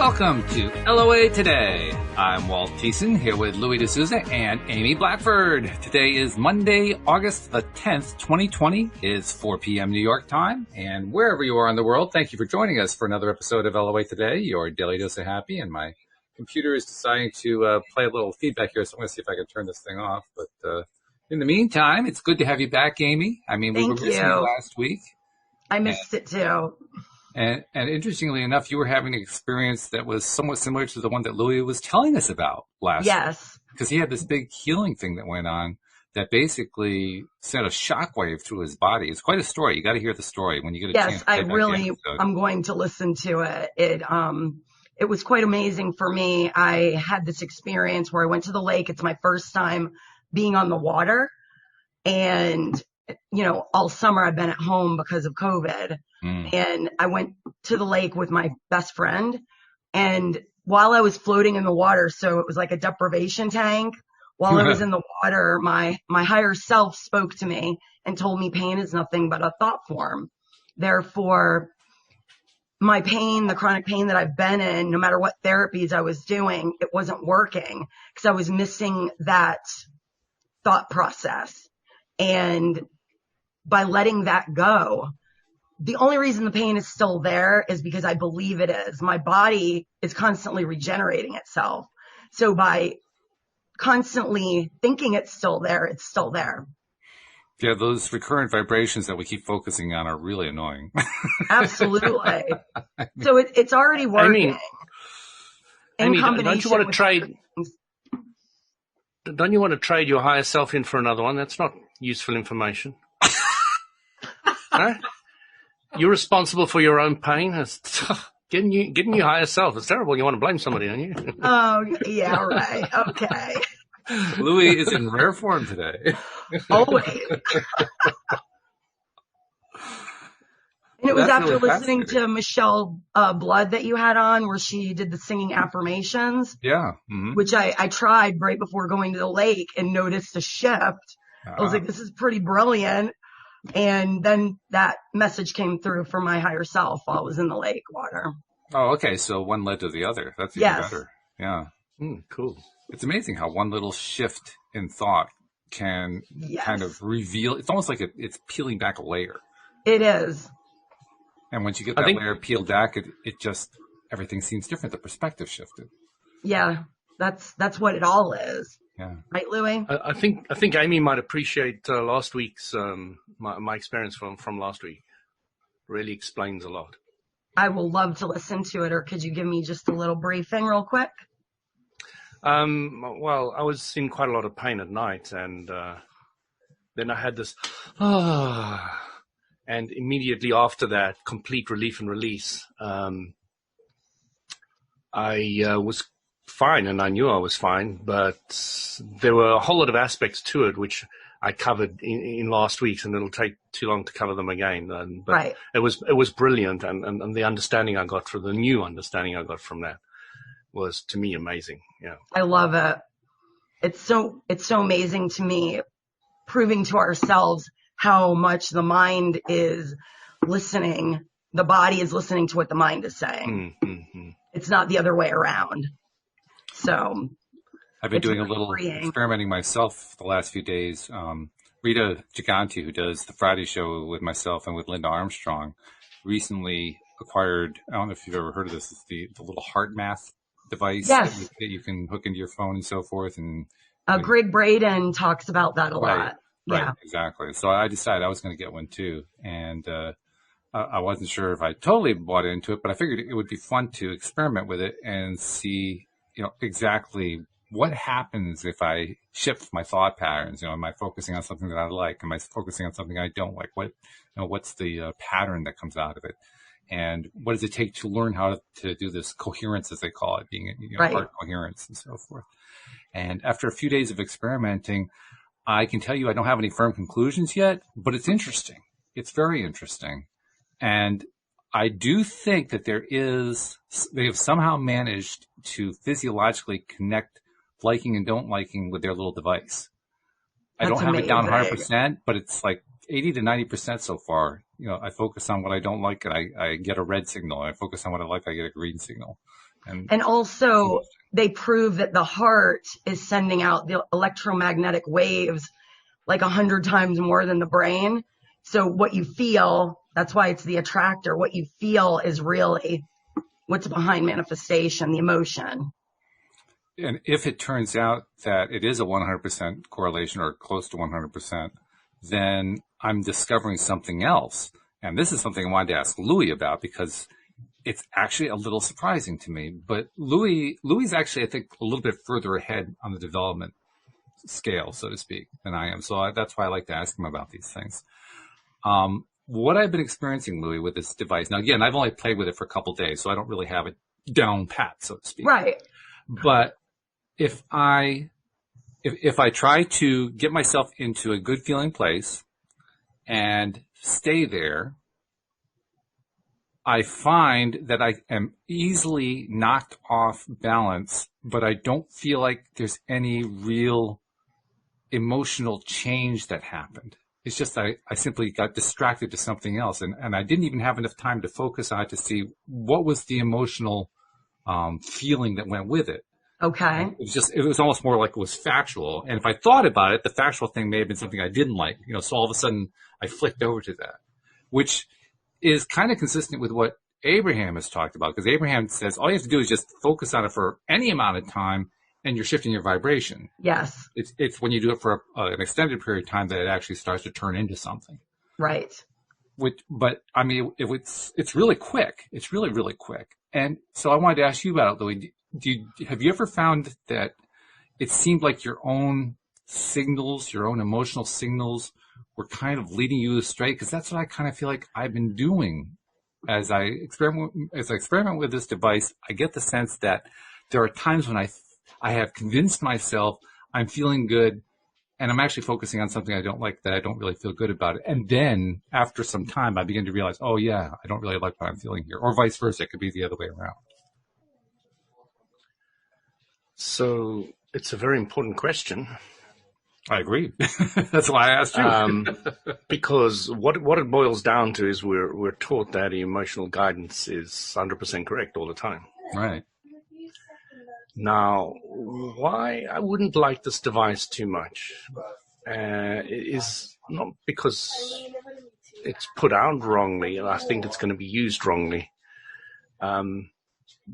Welcome to LOA Today. I'm Walt Thiessen here with Louis D'Souza and Amy Blackford. Today is Monday, August the 10th, 2020. It's 4 p.m. New York time. And wherever you are in the world, thank you for joining us for another episode of LOA Today, your daily dose of happy. And my computer is deciding to play a little feedback here, so I'm going to see if I can turn this thing off. But in the meantime, it's good to have you back, Amy. I mean, we were missing you last week. I missed it too. And interestingly enough, you were having an experience that was somewhat similar to the one that Louis was telling us about last week. Because he had this big healing thing that went on that basically sent a shockwave through his body. It's quite a story. You got to hear the story when you get a chance. Yes, I'm going to listen to it. It was quite amazing for me. I had this experience where I went to the lake. It's my first time being on the water. And, you know, all summer I've been at home because of COVID. And I went to the lake with my best friend. And while I was floating in the water, so it was like a deprivation tank, while I was in the water, my higher self spoke to me and told me pain is nothing but a thought form. Therefore, my pain, the chronic pain that I've been in, no matter what therapies I was doing, it wasn't working because I was missing that thought process. And by letting that go, the only reason the pain is still there is because I believe it is. My body is constantly regenerating itself. So by constantly thinking it's still there, it's still there. Yeah, those recurrent vibrations that we keep focusing on are really annoying. Absolutely. So it's already working. Amy, don't you want to trade your higher self in for another one? That's not useful information. No? You're responsible for your own pain. Getting your higher self. It's terrible. You want to blame somebody, don't you? Oh, yeah, right. Okay. Louis is in rare form today. Always. And it was after listening to Michelle Blood that you had on where she did the singing affirmations. Yeah. Mm-hmm. Which I tried right before going to the lake and noticed a shift. I was like, this is pretty brilliant. And then that message came through from my higher self while I was in the lake water. Oh, okay. So one led to the other. That's even better. Yeah. Cool. It's amazing how one little shift in thought can kind of reveal. It's almost like it's peeling back a layer. It is. And once you get that layer peeled back, it just, everything seems different. The perspective shifted. Yeah. That's what it all is. Yeah. Right, Louis? I think Amy might appreciate last week's my experience from last week. Really explains a lot. I will love to listen to it. Or could you give me just a little briefing real quick? Well, I was in quite a lot of pain at night, and then I had this, and immediately after that, complete relief and release. I was fine, and I knew I was fine, but there were a whole lot of aspects to it which I covered in last week's, and it'll take too long to cover them again. But it was brilliant, and the understanding I got the new understanding I got from that was, to me, amazing. Yeah, I love it. It's so amazing to me, proving to ourselves how much the mind is listening. The body is listening to what the mind is saying. Mm-hmm. It's not the other way around. So I've been doing a little experimenting myself the last few days. Rita Giganti, who does the Friday show with myself and with Linda Armstrong, recently acquired, I don't know if you've ever heard of this, it's the little heart math device that you can hook into your phone and so forth. And Greg Braden talks about that a lot. Right, yeah, exactly. So I decided I was going to get one too. And I wasn't sure if I totally bought into it, but I figured it would be fun to experiment with it and see, exactly what happens if I shift my thought patterns. Am I focusing on something that I like? Am I focusing on something I don't like? What's the pattern that comes out of it? And what does it take to learn how to do this coherence, as they call it, being heart coherence and so forth? And after a few days of experimenting, I can tell you I don't have any firm conclusions yet, but it's interesting. It's very interesting. And I do think that they have somehow managed to physiologically connect liking and don't liking with their little device. I don't have it down 100%, but it's like 80 to 90% so far. I focus on what I don't like, and I get a red signal. I focus on what I like, I get a green signal. And also, they prove that the heart is sending out the electromagnetic waves like 100 times more than the brain. So what you feel, that's why it's the attractor. What you feel is really what's behind manifestation, the emotion. And if it turns out that it is a 100% correlation or close to 100%, then I'm discovering something else. And this is something I wanted to ask Louis about, because it's actually a little surprising to me. But Louis is actually, I think, a little bit further ahead on the development scale, so to speak, than I am. So that's why I like to ask him about these things. What I've been experiencing, Louis, with this device, now again, I've only played with it for a couple of days, so I don't really have it down pat, so to speak. Right. But if I try to get myself into a good feeling place and stay there, I find that I am easily knocked off balance, but I don't feel like there's any real emotional change that happened. It's just I simply got distracted to something else, and I didn't even have enough time to focus on it to see what was the emotional feeling that went with it. Okay. It was almost more like it was factual. And if I thought about it, the factual thing may have been something I didn't like, so all of a sudden I flicked over to that, which is kind of consistent with what Abraham has talked about, because Abraham says all you have to do is just focus on it for any amount of time and you're shifting your vibration. Yes. It's when you do it for an extended period of time that it actually starts to turn into something. Right. But I mean, it's really quick. It's really, really quick. And so I wanted to ask you about it, Louis. Have you ever found that it seemed like your own signals, your own emotional signals, were kind of leading you astray? Because that's what I kind of feel like I've been doing as I experiment with this device. I get the sense that there are times when I have convinced myself I'm feeling good, and I'm actually focusing on something I don't like, that I don't really feel good about it. And then after some time, I begin to realize, oh yeah, I don't really like what I'm feeling here, or vice versa. It could be the other way around. So it's a very important question. I agree. That's why I asked you. Because what it boils down to is we're taught that emotional guidance is 100% correct all the time. Right. Now, why I wouldn't like this device too much is not because it's put out wrongly, and I think it's going to be used wrongly.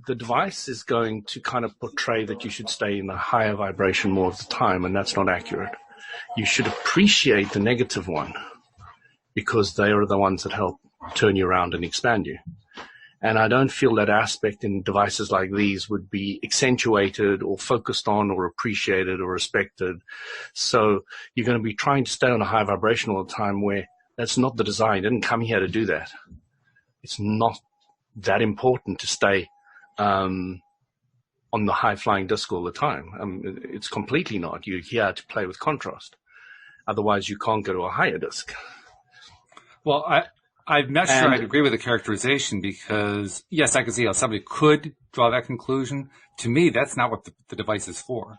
The device is going to kind of portray that you should stay in a higher vibration more of the time, and that's not accurate. You should appreciate the negative one, because they are the ones that help turn you around and expand you. And I don't feel that aspect in devices like these would be accentuated or focused on or appreciated or respected. So you're going to be trying to stay on a high vibration all the time, where that's not the design. You didn't come here to do that. It's not that important to stay on the high-flying disc all the time. It's completely not. You're here to play with contrast. Otherwise, you can't go to a higher disc. Well, I'm not sure I'd agree with the characterization, because, yes, I can see how somebody could draw that conclusion. To me, that's not what the device is for.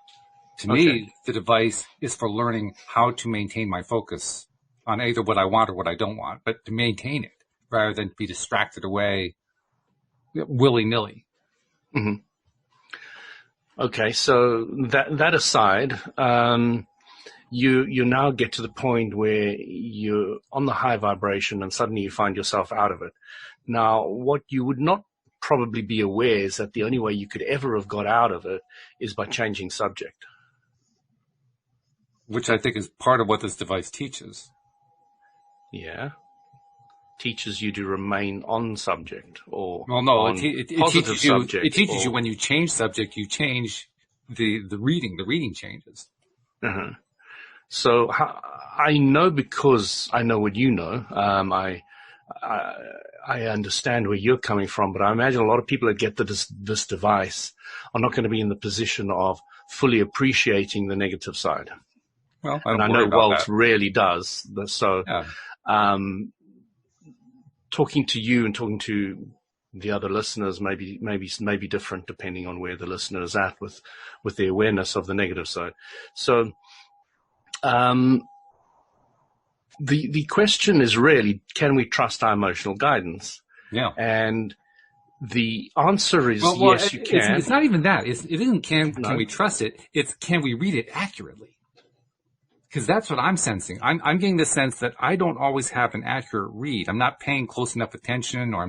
To me, the device is for learning how to maintain my focus on either what I want or what I don't want, but to maintain it rather than be distracted away willy-nilly. Mm-hmm. Okay, so that aside, you now get to the point where you're on the high vibration and suddenly you find yourself out of it. Now, what you would not probably be aware is that the only way you could ever have got out of it is by changing subject. Which I think is part of what this device teaches. Yeah. Teaches you to remain on subject, or it teaches you. It teaches you when you change subject, you change the reading. The reading changes. Uh-huh. So I know, because I know what you know. I understand where you're coming from, but I imagine a lot of people that get this device are not going to be in the position of fully appreciating the negative side. Well, I know Walt really does. So. Yeah. Talking to you and talking to the other listeners may be different depending on where the listener is at with the awareness of the negative side. So, the question is really, can we trust our emotional guidance? Yeah. And the answer is yes, you can. It's not even that. It isn't can we trust it? It's can we read it accurately? Because that's what I'm sensing. I'm getting the sense that I don't always have an accurate read. I'm not paying close enough attention, or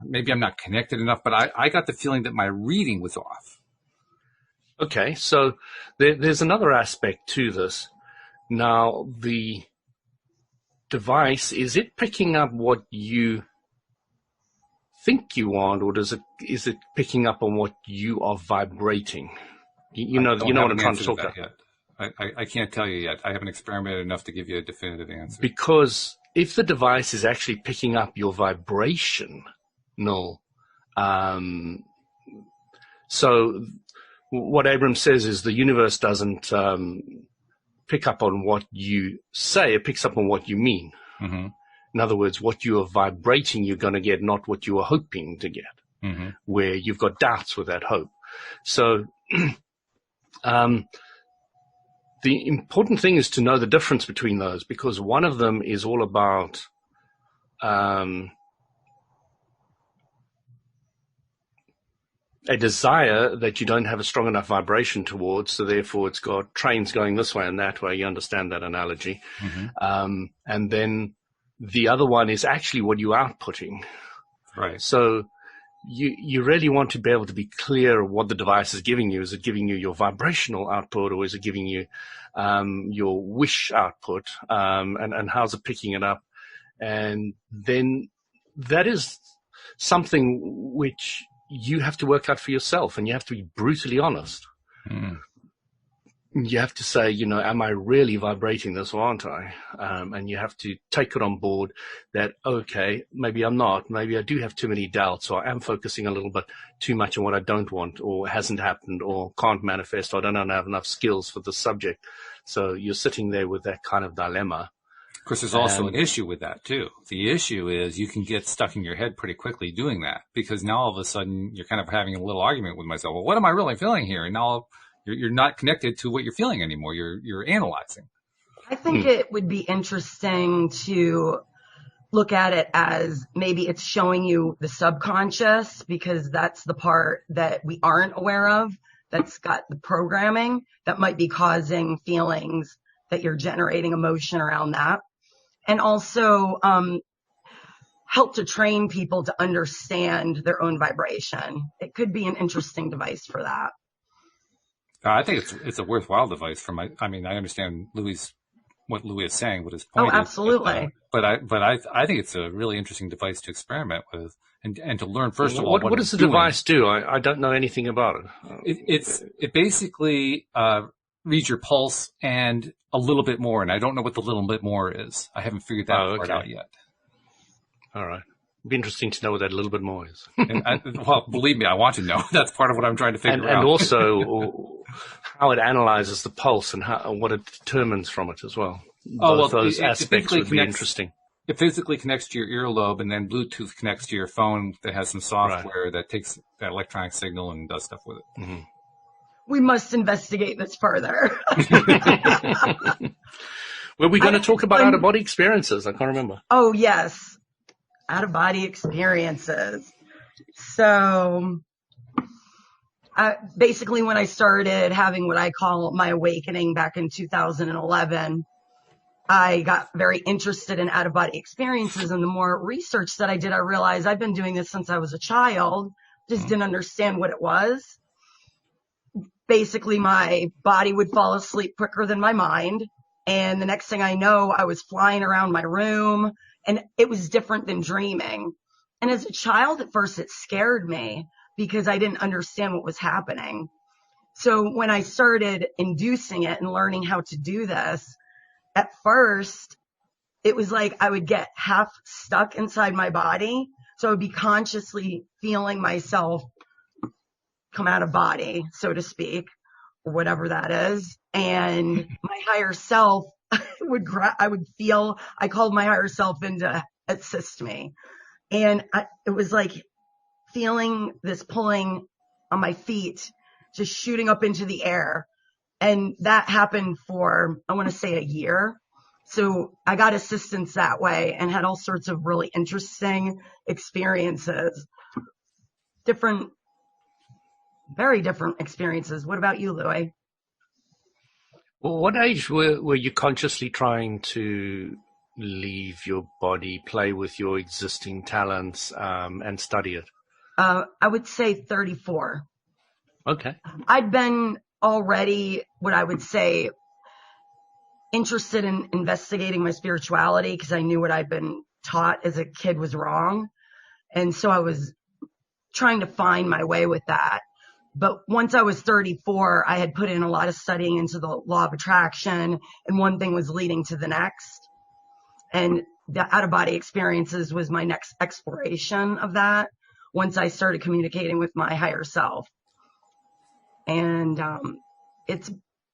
maybe I'm not connected enough, but I got the feeling that my reading was off. Okay, so there's another aspect to this. Now, the device, is it picking up what you think you want, or is it picking up on what you are vibrating? You know what I'm trying to talk about. I can't tell you yet. I haven't experimented enough to give you a definitive answer. Because if the device is actually picking up your vibration, so what Abrams says is the universe doesn't pick up on what you say, it picks up on what you mean. Mm-hmm. In other words, what you are vibrating, you're going to get, not what you are hoping to get, mm-hmm. where you've got doubts with that hope. So the important thing is to know the difference between those, because one of them is all about a desire that you don't have a strong enough vibration towards, so therefore it's got trains going this way and that way. You understand that analogy. Mm-hmm. And then the other one is actually what you're outputting. Right. So you really want to be able to be clear of what the device is giving you. Is it giving you your vibrational output, or is it giving you your wish output? And how's it picking it up? And then that is something which you have to work out for yourself, and you have to be brutally honest. Mm. You have to say, am I really vibrating this, or aren't I? And you have to take it on board that, okay, maybe I'm not. Maybe I do have too many doubts, or I am focusing a little bit too much on what I don't want, or hasn't happened, or can't manifest, or I don't have enough skills for the subject. So you're sitting there with that kind of dilemma. Of course, there's also an issue with that, too. The issue is you can get stuck in your head pretty quickly doing that, because now all of a sudden you're kind of having a little argument with myself. Well, what am I really feeling here? And now you're not connected to what you're feeling anymore. You're analyzing. I think it would be interesting to look at it as maybe it's showing you the subconscious, because that's the part that we aren't aware of, that's got the programming that might be causing feelings that you're generating emotion around that. And also help to train people to understand their own vibration. It could be an interesting device for that. I think it's a worthwhile device. I understand what Louis is saying, what his point is. Oh, absolutely. But I think it's a really interesting device to experiment with and to learn, first of all, what does the device do? I don't know anything about it. It basically reads your pulse and a little bit more, and I don't know what the little bit more is. I haven't figured that part out yet. All right. It'd be interesting to know what that little bit more is. Well, believe me, I want to know. That's part of what I'm trying to figure out. And also how it analyzes the pulse and what it determines from it as well. Those aspects would be interesting. It physically connects to your earlobe, and then Bluetooth connects to your phone that has some software that takes that electronic signal and does stuff with it. Mm-hmm. We must investigate this further. Were we going to talk about out-of-body experiences? I can't remember. Oh, yes. Out-of-body experiences. So basically when I started having what I call my awakening back in 2011, I got very interested in out-of-body experiences. And the more research that I did, I realized I've been doing this since I was a child, just didn't understand what it was. Basically, my body would fall asleep quicker than my mind. And the next thing I know, I was flying around my room, and it was different than dreaming. And as a child, at first, it scared me because I didn't understand what was happening. So when I started inducing it and learning how to do this, at first, it was like I would get half stuck inside my body. So I would be consciously feeling myself come out of body, so to speak, or whatever that is. And my higher self I called my higher self in to assist me. And it was like feeling this pulling on my feet, just shooting up into the air. And that happened for, I want to say, a year. So I got assistance that way and had all sorts of really interesting experiences. Very different experiences. What about you, Louis? Well, what age were you consciously trying to leave your body, play with your existing talents, and study it? I would say 34. Okay. I'd been already, what I would say, interested in investigating my spirituality because I knew what I'd been taught as a kid was wrong. And so I was trying to find my way with that. But once I was 34, I had put in a lot of studying into the law of attraction, and one thing was leading to the next. And the out-of-body experiences was my next exploration of that once I started communicating with my higher self. And it's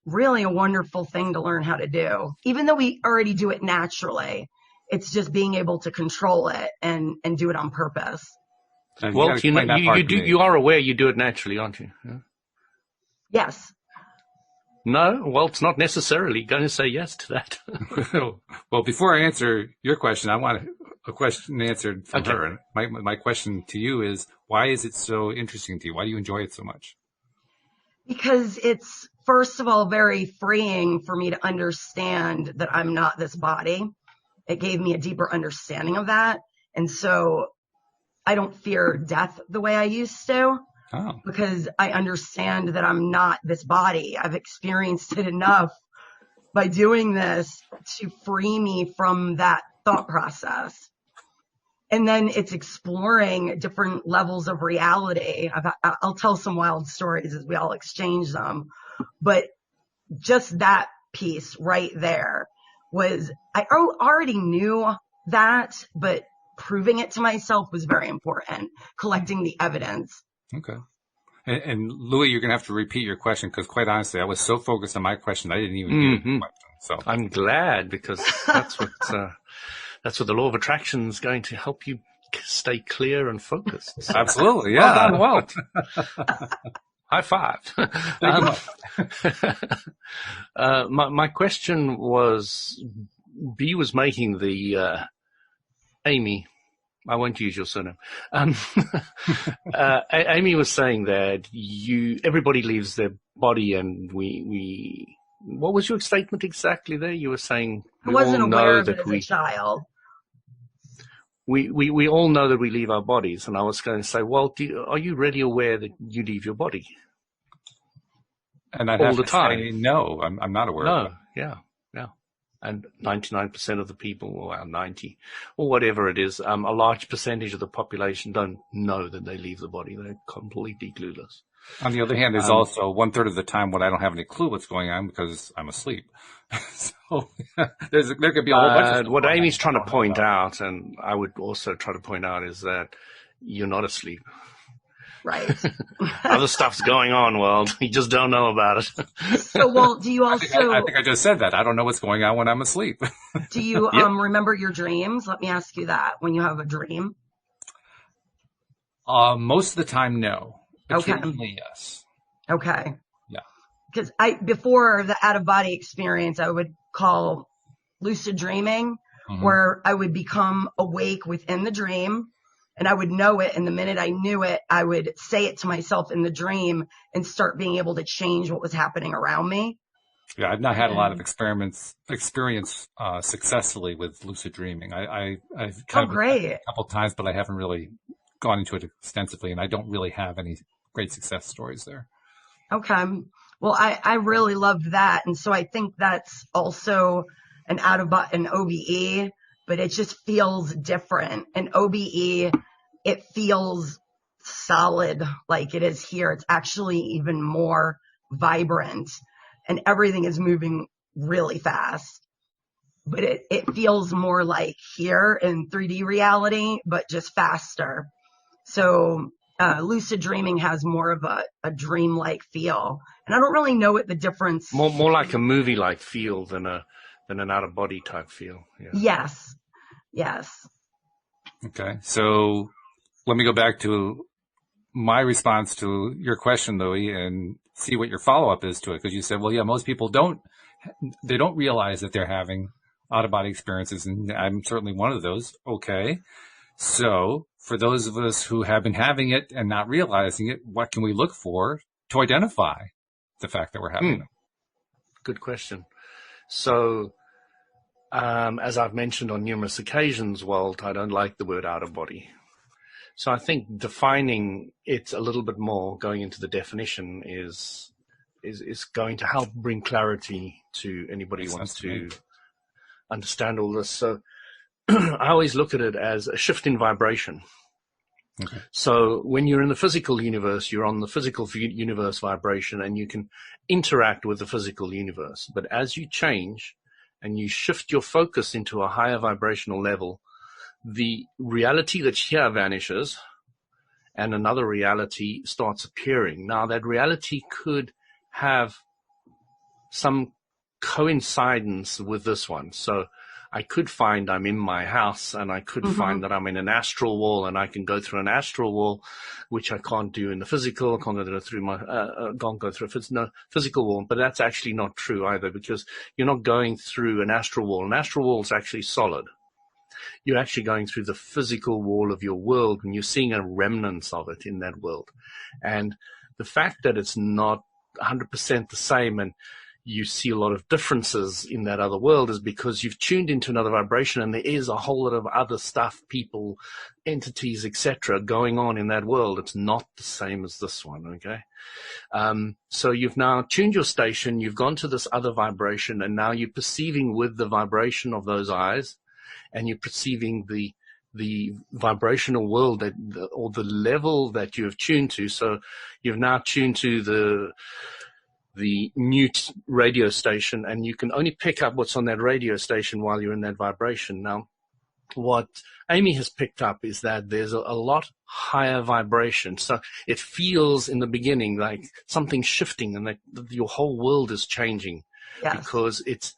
really a wonderful thing to learn how to do. Even though we already do it naturally, it's just being able to control it and do it on purpose. Well, you are aware you do it naturally, aren't you? Yeah. Yes. No, well, it's not necessarily going to say yes to that. Well, before I answer your question, I want a question answered from her. My question to you is, why is it so interesting to you? Why do you enjoy it so much? Because it's, first of all, very freeing for me to understand that I'm not this body. It gave me a deeper understanding of that. And so I don't fear death the way I used to. Oh. Because I understand that I'm not this body. I've experienced it enough by doing this to free me from that thought process. And then it's exploring different levels of reality. I'll tell some wild stories as we all exchange them. But just that piece right there was, I already knew that, but proving it to myself was very important, collecting the evidence. Okay. And Louis, you're going to have to repeat your question because, quite honestly, I was so focused on my question, I didn't even hear the question. So I'm glad, because that's what the law of attraction is going to help you stay clear and focused. So, absolutely, yeah. Well done, Walt. High five. My question was, B was making the Amy. I won't use your surname. Amy was saying that everybody leaves their body, and we. What was your statement exactly there? You were saying I wasn't aware of it as a child. We all know that we leave our bodies, and I was going to say, well, are you really aware that you leave your body? And I'd all have the to time. say, no, I'm not aware of it. Yeah. And 99% of the people, or 90, or whatever it is, a large percentage of the population don't know that they leave the body. They're completely clueless. On the other hand, there's also 1/3 of the time when I don't have any clue what's going on because I'm asleep. So there could be a whole bunch of stuff. What Amy's trying to point out, and I would also try to point out, is that you're not asleep. Right. Other stuff's going on, world. You just don't know about it. So, Walt, do you also... I think I just said that. I don't know what's going on when I'm asleep. Do you remember your dreams? Let me ask you that. When you have a dream? Most of the time, no. Okay. Occasionally, yes. Okay. Yeah. Because before the out-of-body experience, I would call lucid dreaming, where I would become awake within the dream. And I would know it, and the minute I knew it, I would say it to myself in the dream and start being able to change what was happening around me. Yeah, I've not had a lot of experience successfully with lucid dreaming. I've kind of great. A couple of times, but I haven't really gone into it extensively, and I don't really have any great success stories there. Okay. Well, I really loved that, and so I think that's also an OBE, but it just feels different. An OBE, it feels solid like it is here. It's actually even more vibrant, and everything is moving really fast. But it feels more like here in 3D reality, but just faster. So lucid dreaming has more of a dreamlike feel. And I don't really know what the difference... More like a movie-like feel than an out-of-body type feel. Yeah. Yes. Okay. So let me go back to my response to your question, Louis, and see what your follow-up is to it. Because you said, well, yeah, most people don't realize that they're having out-of-body experiences, and I'm certainly one of those. Okay. So for those of us who have been having it and not realizing it, what can we look for to identify the fact that we're having them? Good question. So, as I've mentioned on numerous occasions, Walt, I don't like the word out of body. So I think defining it a little bit more, going into the definition, is going to help bring clarity to anybody who wants to understand all this. So I always look at it as a shift in vibration. Okay. So when you're in the physical universe, you're on the physical universe vibration, and you can interact with the physical universe. But as you change and you shift your focus into a higher vibrational level, the reality that's here vanishes and another reality starts appearing. Now, that reality could have some coincidence with this one. So I could find I'm in my house, and I could find that I'm in an astral wall, and I can go through an astral wall, which I can't do in the physical. I can't go through a physical wall. But that's actually not true either, because you're not going through an astral wall. An astral wall is actually solid. You're actually going through the physical wall of your world, and you're seeing a remnants of it in that world. And the fact that it's not 100% the same, and you see a lot of differences in that other world, is because you've tuned into another vibration, and there is a whole lot of other stuff, people, entities, etc. going on in that world. It's not the same as this one, okay? So you've now tuned your station, you've gone to this other vibration, and now you're perceiving with the vibration of those eyes, and you're perceiving the vibrational world or the level that you have tuned to. So you've now tuned to the new radio station, and you can only pick up what's on that radio station while you're in that vibration. Now, what Amy has picked up is that there's a lot higher vibration. So it feels in the beginning like something's shifting, and that your whole world is changing. Yes. Because it's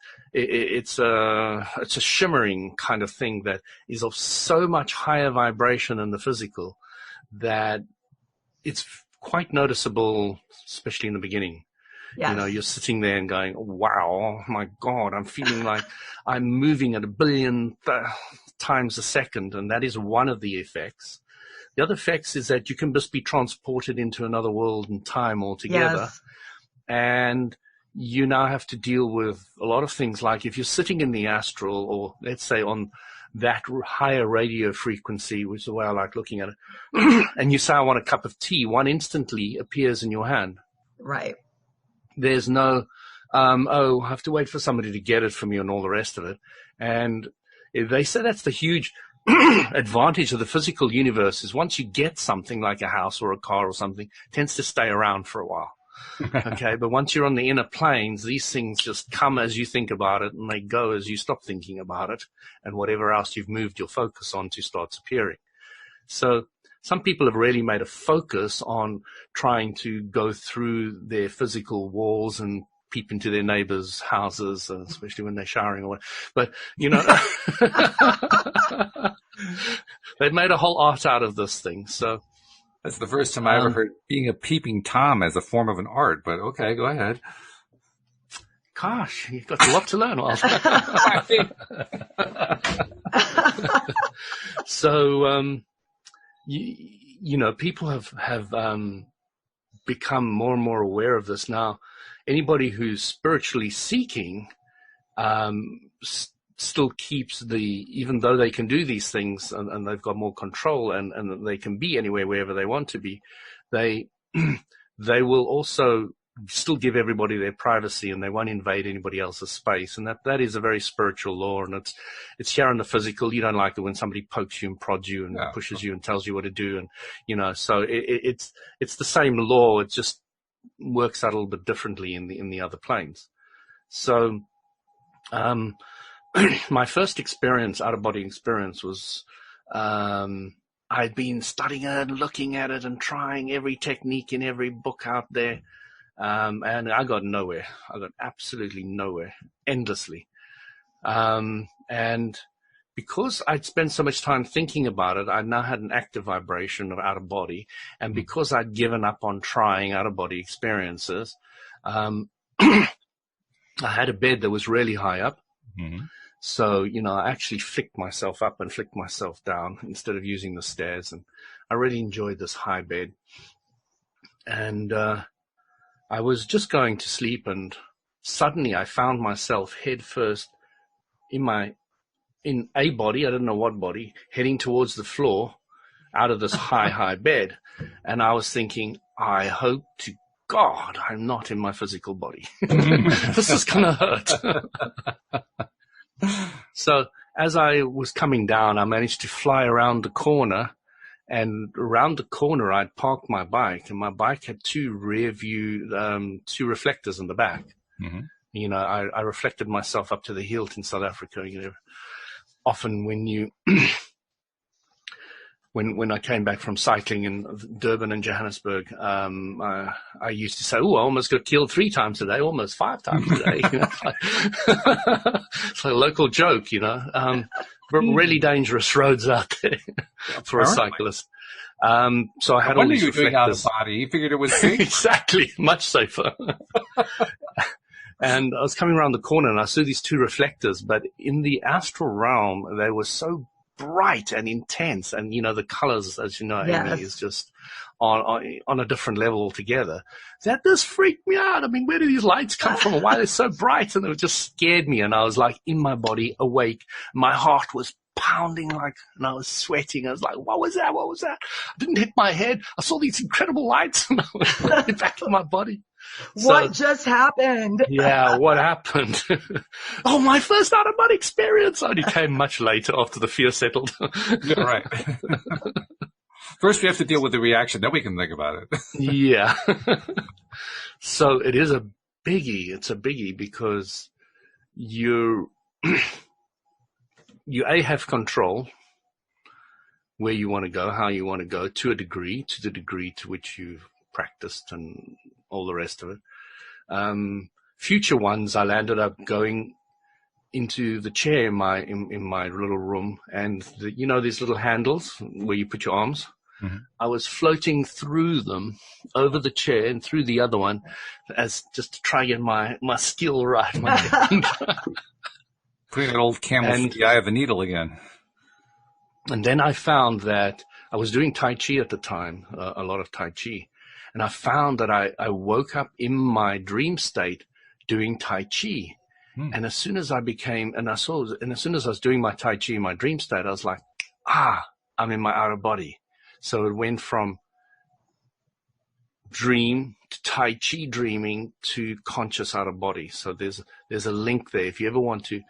a shimmering kind of thing that is of so much higher vibration than the physical that it's quite noticeable, especially in the beginning. Yes. You know, you're sitting there and going, wow, oh my God, I'm feeling like I'm moving at 1 billion times a second. And that is one of the effects. The other effects is that you can just be transported into another world and time altogether. Yes. And you now have to deal with a lot of things, like if you're sitting in the astral, or let's say on that higher radio frequency, which is the way I like looking at it, and you say, I want a cup of tea, one instantly appears in your hand. Right. There's no, I have to wait for somebody to get it from you and all the rest of it. And they say that's the huge advantage of the physical universe, is once you get something like a house or a car or something, it tends to stay around for a while. Okay, but once you're on the inner planes, these things just come as you think about it, and they go as you stop thinking about it, and whatever else you've moved your focus on to starts appearing. So some people have really made a focus on trying to go through their physical walls and peep into their neighbors' houses, especially when they're showering or whatever. But, you know, they've made a whole art out of this thing. So that's the first time I ever heard being a peeping Tom as a form of an art, but okay, go ahead. Gosh, you've got a lot to learn, Walt. So, you know, people have become more and more aware of this now. Anybody who's spiritually seeking still keeps even though they can do these things and they've got more control and they can be anywhere, wherever they want to be, they will also still give everybody their privacy, and they won't invade anybody else's space. And that is a very spiritual law, and it's here in the physical. You don't like it when somebody pokes you and prods you and pushes you and tells you what to do, and you know, so it's the same law. It just works out a little bit differently in the other planes. So my first experience, out-of-body experience, was I'd been studying it and looking at it and trying every technique in every book out there, and I got nowhere. I got absolutely nowhere, endlessly. And because I'd spent so much time thinking about it, I now had an active vibration of out-of-body, and because I'd given up on trying out-of-body experiences, I had a bed that was really high up. Mm-hmm. So, I actually flicked myself up and flicked myself down instead of using the stairs. And I really enjoyed this high bed. And I was just going to sleep, and suddenly I found myself head first in a body, I don't know what body, heading towards the floor out of this high bed. And I was thinking, I hope to God I'm not in my physical body. This is going to hurt. So as I was coming down, I managed to fly around the corner. And around the corner, I'd parked my bike, and my bike had two reflectors in the back. Mm-hmm. I reflected myself up to the hilt in South Africa. Often when when I came back from cycling in Durban and Johannesburg, I used to say, "Oh, I almost got killed 3 times today, almost 5 times today." It's like a local joke, really dangerous roads out there for a cyclist. So I had all these reflectors. Doing out of body. You figured it was safe? Exactly, much safer. And I was coming around the corner, and I saw these 2 reflectors, but in the astral realm, they were so bright and intense, and the colors, as you know, yes. Amy, is just on a different level altogether. That just freaked me out. I mean, where do these lights come from? Why they're so bright? And it just scared me, and I was like in my body, awake. My heart was pounding and I was sweating. I was like, what was that? What was that? I didn't hit my head. I saw these incredible lights, and I was right back in my body. What just happened? Yeah, what happened? Oh, my first out-of-body experience only came much later after the fear settled. Yeah, right. First, we have to deal with the reaction. Then we can think about it. Yeah. So it is a biggie. It's a biggie because you have control where you want to go, how you want to go, to the degree to which you've practiced and all the rest of it. Future ones, I landed up going into the chair in my little room, and these little handles where you put your arms. Mm-hmm. I was floating through them, over the chair and through the other one, as just to try and get my skill right. Putting an old camel through the eye of the needle again. And then I found that I was doing Tai Chi at the time, a lot of Tai Chi. And I found that I woke up in my dream state doing Tai Chi. And as soon as I was doing my Tai Chi in my dream state, I was like, I'm in my outer body. So it went from dream to Tai Chi dreaming to conscious outer body. So there's a link there. If you ever want to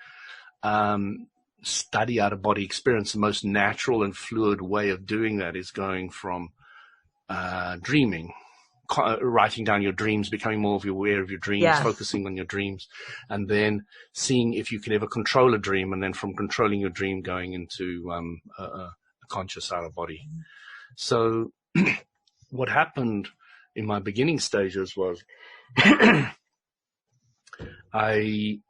study outer body experience, the most natural and fluid way of doing that is going from dreaming, writing down your dreams, becoming more aware of your dreams, yes. Focusing on your dreams, and then seeing if you can ever control a dream, and then from controlling your dream going into a conscious outer body. So what happened in my beginning stages was I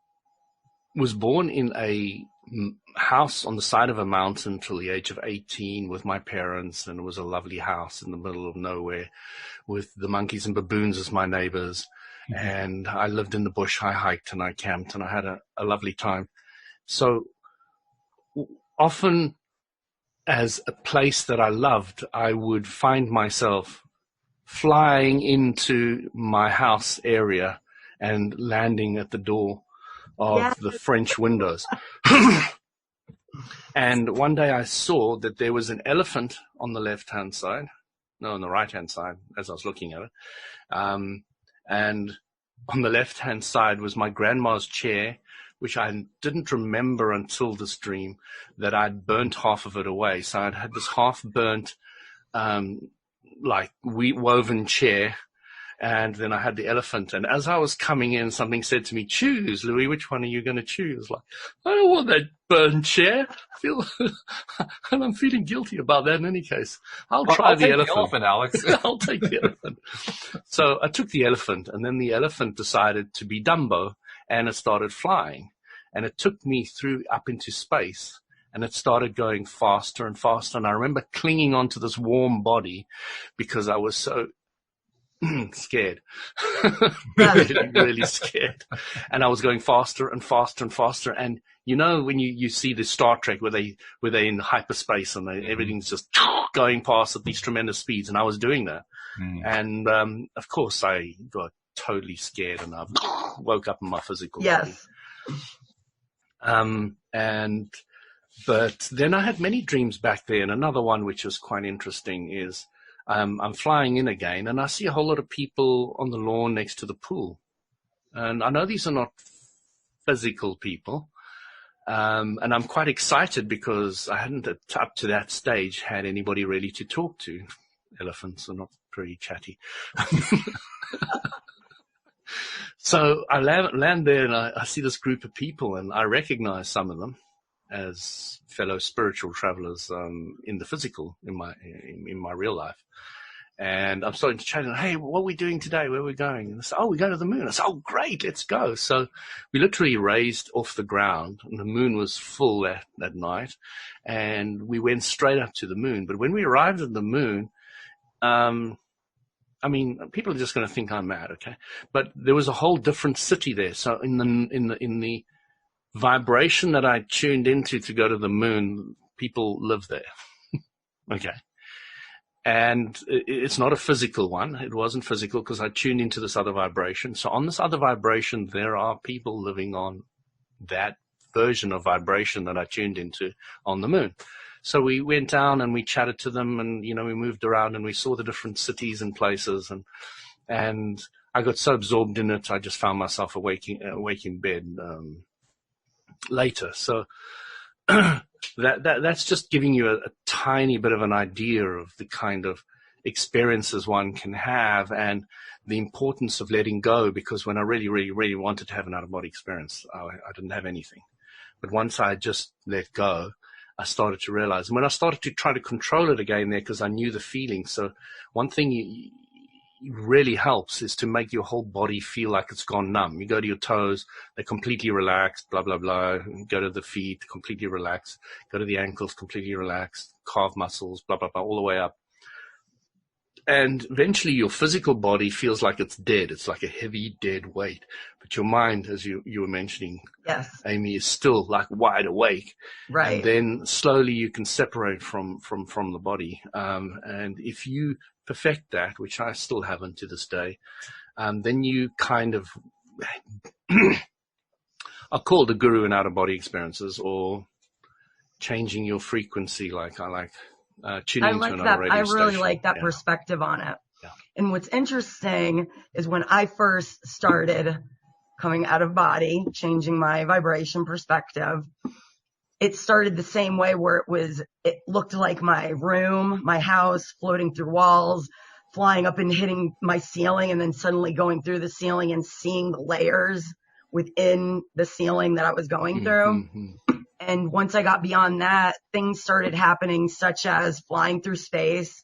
was born in a house on the side of a mountain till the age of 18 with my parents, and it was a lovely house in the middle of nowhere with the monkeys and baboons as my neighbors. Mm-hmm. And I lived in the bush. I hiked and I camped, and I had a lovely time. So often, as a place that I loved, I would find myself flying into my house area and landing at the door of the French windows. And one day I saw that there was an elephant on the left-hand side. No, on the right-hand side, as I was looking at it. And on the left-hand side was my grandma's chair, which I didn't remember until this dream, that I'd burnt half of it away. So I'd had this half-burnt, woven chair, and then I had the elephant. And as I was coming in, something said to me, "Choose, Louis, which one are you going to choose?" Like, I don't want that burned chair. And I'm feeling guilty about that in any case. I'll try the elephant. The elephant, Alex. I'll take the elephant. So I took the elephant, and then the elephant decided to be Dumbo, and it started flying. And it took me up into space, and it started going faster and faster. And I remember clinging onto this warm body because I was so scared, really, really scared. And I was going faster and faster and faster. And you know, when you see the Star Trek where they're in hyperspace and everything's just going past at these tremendous speeds, and I was doing that. And of course, I got totally scared, and I woke up in my physical body. But then I had many dreams back there, and another one which was quite interesting is I'm flying in again, and I see a whole lot of people on the lawn next to the pool. And I know these are not physical people, and I'm quite excited because I hadn't, up to that stage, had anybody really to talk to. Elephants are not very chatty. So I land there, and I see this group of people, and I recognize some of them as fellow spiritual travelers in the physical, in my real life. And I'm starting to chat, and, hey, what are we doing today? Where are we going? And I said, oh, we're going to the moon. I said, oh, great, let's go. So we literally raised off the ground, and the moon was full that night, and we went straight up to the moon. But when we arrived at the moon, I mean, people are just going to think I'm mad, okay? But there was a whole different city there. So in the vibration that I tuned into to go to the moon, people live there, okay? And it's not a physical one. It wasn't physical because I tuned into this other vibration. So on this other vibration, there are people living on that version of vibration that I tuned into on the moon. So we went down and we chatted to them, and, you know, we moved around and we saw the different cities and places, and I got so absorbed in it, I just found myself awake in bed later. So that's just giving you a tiny bit of an idea of the kind of experiences one can have and the importance of letting go, because when I really, really, really wanted to have an out-of-body experience, I didn't have anything. But once I just let go, I started to realize. And when I started to try to control it again there, because I knew the feeling. So one thing really helps is to make your whole body feel like it's gone numb. You go to your toes, they're completely relaxed, blah, blah, blah. Go to the feet, completely relaxed. Go to the ankles, completely relaxed. Calf muscles, blah, blah, blah, all the way up. And eventually your physical body feels like it's dead. It's like a heavy, dead weight. But your mind, as you were mentioning, yes, Amy, is still like wide awake. Right. And then slowly you can separate from the body. And if you perfect that, which I still haven't to this day, then you kind of are called a guru in out-of-body experiences, or changing your frequency, like I like. Tuning into another radio station. I really like that perspective on it. Yeah. And what's interesting is when I first started coming out of body, changing my vibration perspective, it started the same way, where it looked like my room, my house, floating through walls, flying up and hitting my ceiling, and then suddenly going through the ceiling and seeing the layers within the ceiling that I was going through. Mm-hmm. And once I got beyond that, things started happening, such as flying through space.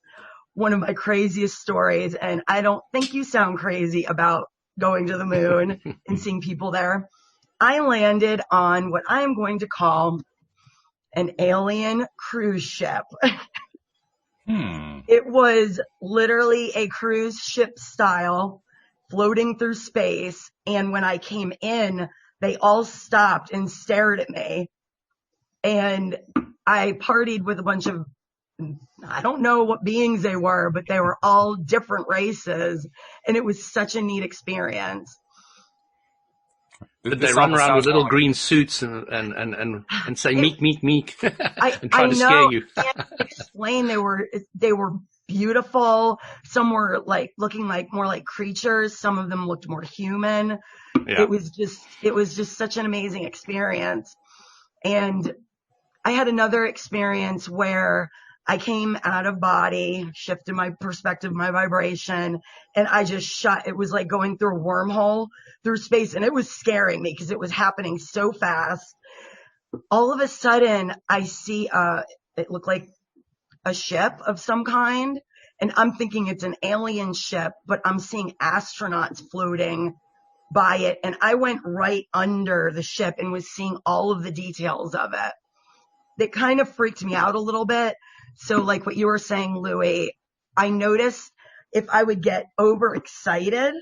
One of my craziest stories, and I don't think you sound crazy about going to the moon and seeing people there. I landed on what I am going to call an alien cruise ship. It was literally a cruise ship style, floating through space. And when I came in, they all stopped and stared at me. And I partied with a bunch of, I don't know what beings they were, but they were all different races. And it was such a neat experience. But they run around with little green suits and say, meek, meek, meek, and try to scare you. I can't explain. They were beautiful. Some were looking more like creatures. Some of them looked more human. Yeah. It was just such an amazing experience. And I had another experience where I came out of body, shifted my perspective, my vibration, and I just shut. It was like going through a wormhole through space, and it was scaring me because it was happening so fast. All of a sudden, I see it looked like a ship of some kind, and I'm thinking it's an alien ship, but I'm seeing astronauts floating by it, and I went right under the ship and was seeing all of the details of it. That kind of freaked me out a little bit. So like what you were saying, Louie, I noticed if I would get overexcited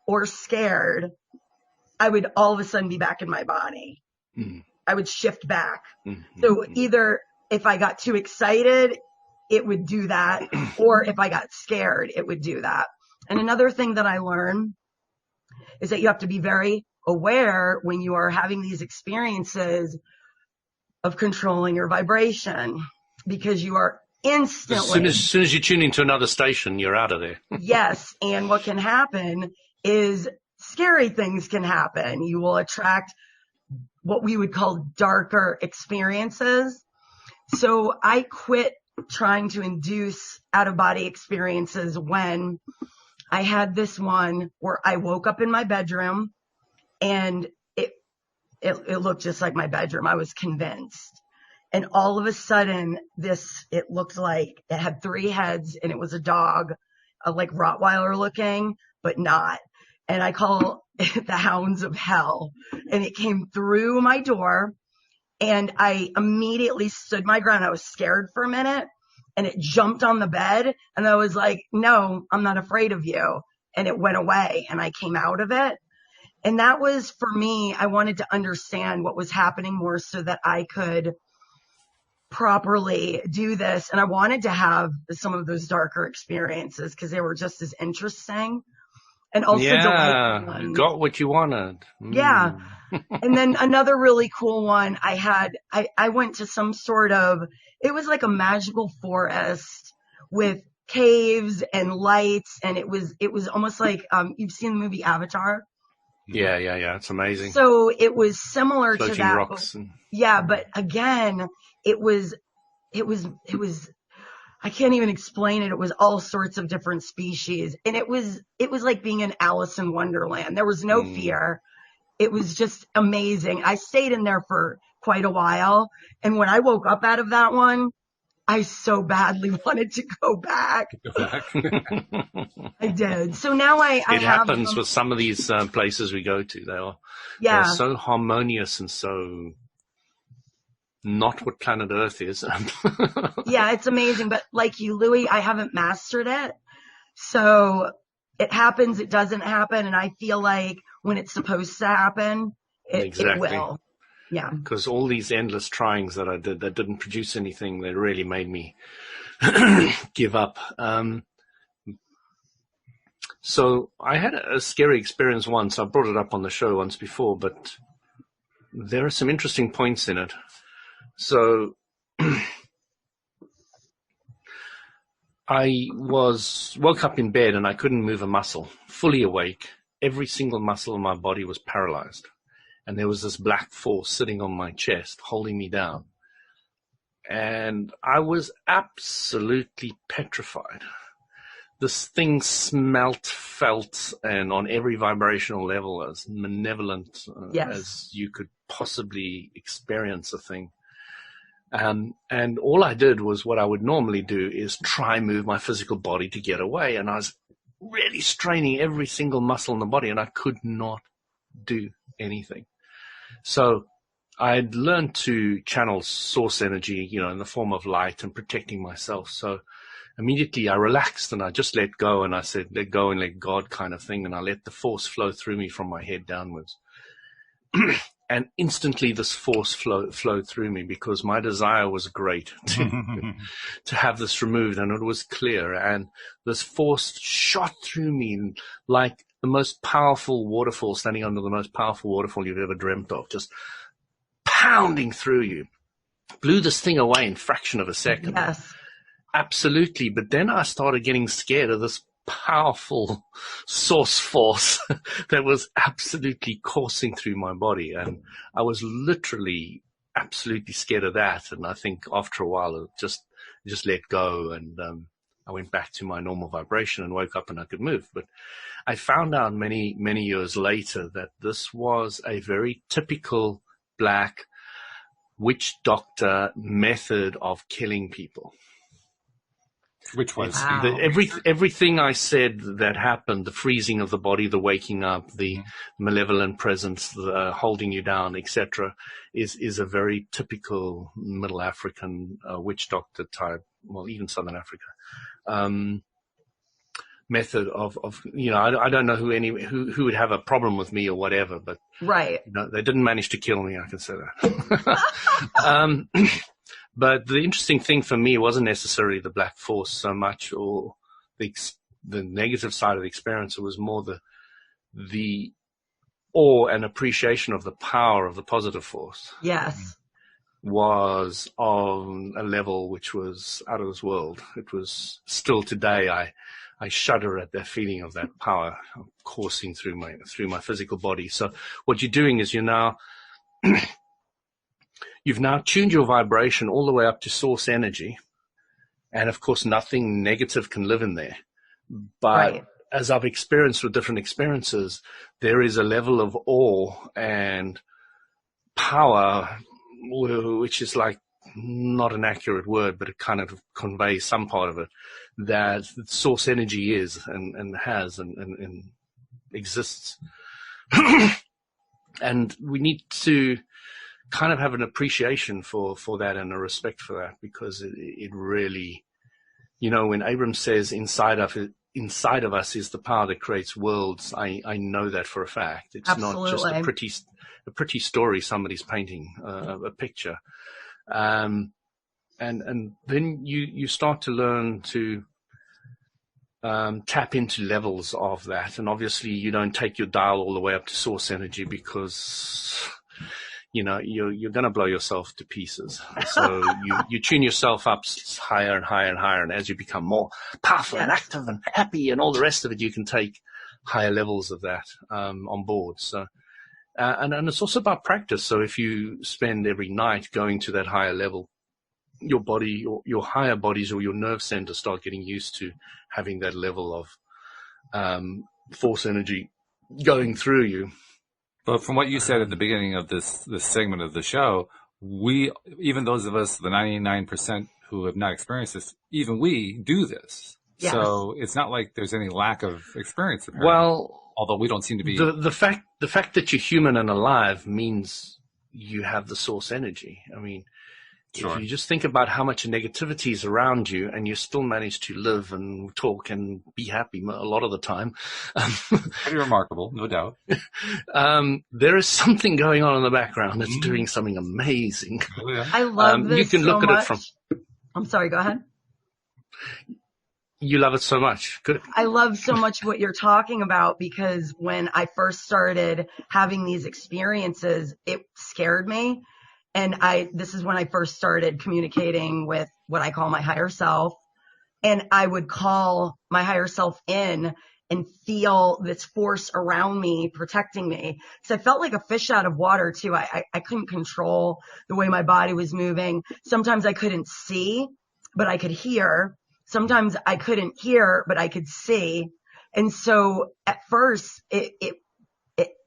or scared, I would all of a sudden be back in my body. Mm. I would shift back. Mm-hmm. So either if I got too excited, it would do that, or if I got scared, it would do that. And another thing that I learned is that you have to be very aware when you are having these experiences of controlling your vibration, because you are instantly. As soon as you tune into another station, you're out of there. Yes. And what can happen is scary things can happen. You will attract what we would call darker experiences. So I quit trying to induce out-of-body experiences when I had this one where I woke up in my bedroom and it looked just like my bedroom. I was convinced. And all of a sudden it looked like it had 3 heads and it was a dog, like Rottweiler looking, but not. And I call it the hounds of hell. And it came through my door and I immediately stood my ground. I was scared for a minute and it jumped on the bed and I was like, no, I'm not afraid of you. And it went away and I came out of it. And that was, for me, I wanted to understand what was happening more so that I could properly do this. And I wanted to have some of those darker experiences because they were just as interesting. And also delightful. Got what you wanted. Yeah. And then another really cool one I went to some sort of, it was like a magical forest with caves and lights. And it was almost like, you've seen the movie Avatar. Yeah. It's amazing. So it was similar Floating to that. Rocks Yeah. But again, it was, I can't even explain it. It was all sorts of different species. And it was like being in Alice in Wonderland. There was no fear. It was just amazing. I stayed in there for quite a while. And when I woke up out of that one, I so badly wanted to go back. I did. So now it happens with some of these places we go to. They're so harmonious and so not what planet Earth is. Yeah, it's amazing. But like you, Louis, I haven't mastered it. So it happens, it doesn't happen. And I feel like when it's supposed to happen, it will. Yeah. Because all these endless tryings that I did that didn't produce anything, that really made me give up. So I had a scary experience once. I brought it up on the show once before, but there are some interesting points in it. So I woke up in bed and I couldn't move a muscle, fully awake. Every single muscle in my body was paralyzed. And there was this black force sitting on my chest, holding me down. And I was absolutely petrified. This thing smelt, felt, and on every vibrational level as malevolent as you could possibly experience a thing. And all I did was what I would normally do is try and move my physical body to get away. And I was really straining every single muscle in the body, and I could not do anything. So I'd learned to channel source energy, in the form of light and protecting myself. So immediately I relaxed and I just let go, and I said, let go and let God kind of thing. And I let the force flow through me from my head downwards. And instantly this force flowed through me, because my desire was great to have this removed, and it was clear. And this force shot through me like the most powerful waterfall, standing under the most powerful waterfall you've ever dreamt of, just pounding through you. Blew this thing away in a fraction of a second. Yes. Absolutely. But then I started getting scared of this powerful source force that was absolutely coursing through my body. And I was literally absolutely scared of that. And I think after a while, it just let go. And I went back to my normal vibration and woke up and I could move. But I found out many, many years later that this was a very typical black witch doctor method of killing people. Which was everything I said that happened, the freezing of the body, the waking up, the malevolent presence, the holding you down, etc., is a very typical Middle African witch doctor type, well, even Southern Africa method of I don't know who would have a problem with me or whatever, but right. They didn't manage to kill me, I can say that. But the interesting thing for me wasn't necessarily the black force so much, or the negative side of the experience. It was more the awe and appreciation of the power of the positive force. Yes. Was on a level which was out of this world. It was still today, I shudder at that feeling of that power coursing through my physical body. So what you're doing is you've now tuned your vibration all the way up to source energy. And of course, nothing negative can live in there. But as I've experienced with different experiences, there is a level of awe and power, which is like not an accurate word, but it kind of conveys some part of it, that source energy is and has and exists. And we need to kind of have an appreciation for that and a respect for that, because it really, when Abrams says inside of us is the power that creates worlds, I know that for a fact. It's Absolutely. Not just a pretty story somebody's painting, a picture. And then you start to learn to tap into levels of that. And obviously you don't take your dial all the way up to source energy, because you're going to blow yourself to pieces. So you tune yourself up higher and higher and higher. And as you become more powerful and active and happy and all the rest of it, you can take higher levels of that on board. So, and it's also about practice. So if you spend every night going to that higher level, your body, your higher bodies or your nerve centers start getting used to having that level of force energy going through you. But from what you said at the beginning of this segment of the show, even those of us, the 99% who have not experienced this, even we do this. Yes. So it's not like there's any lack of experience, apparently. Well, although we don't seem to be. The fact that you're human and alive means you have the source energy. I mean, Sure. If you just think about how much negativity is around you and you still manage to live and talk and be happy a lot of the time. Pretty remarkable, no doubt. There is something going on in the background that's doing something amazing. Oh, yeah. I love this. You can look at it from. I'm sorry, go ahead. You love it so much. Good. I love so much what you're talking about, because when I first started having these experiences, it scared me. And this is when I first started communicating with what I call my higher self. And I would call my higher self in and feel this force around me, protecting me. So I felt like a fish out of water too. I couldn't control the way my body was moving. Sometimes I couldn't see, but I could hear. Sometimes I couldn't hear, but I could see. And so at first it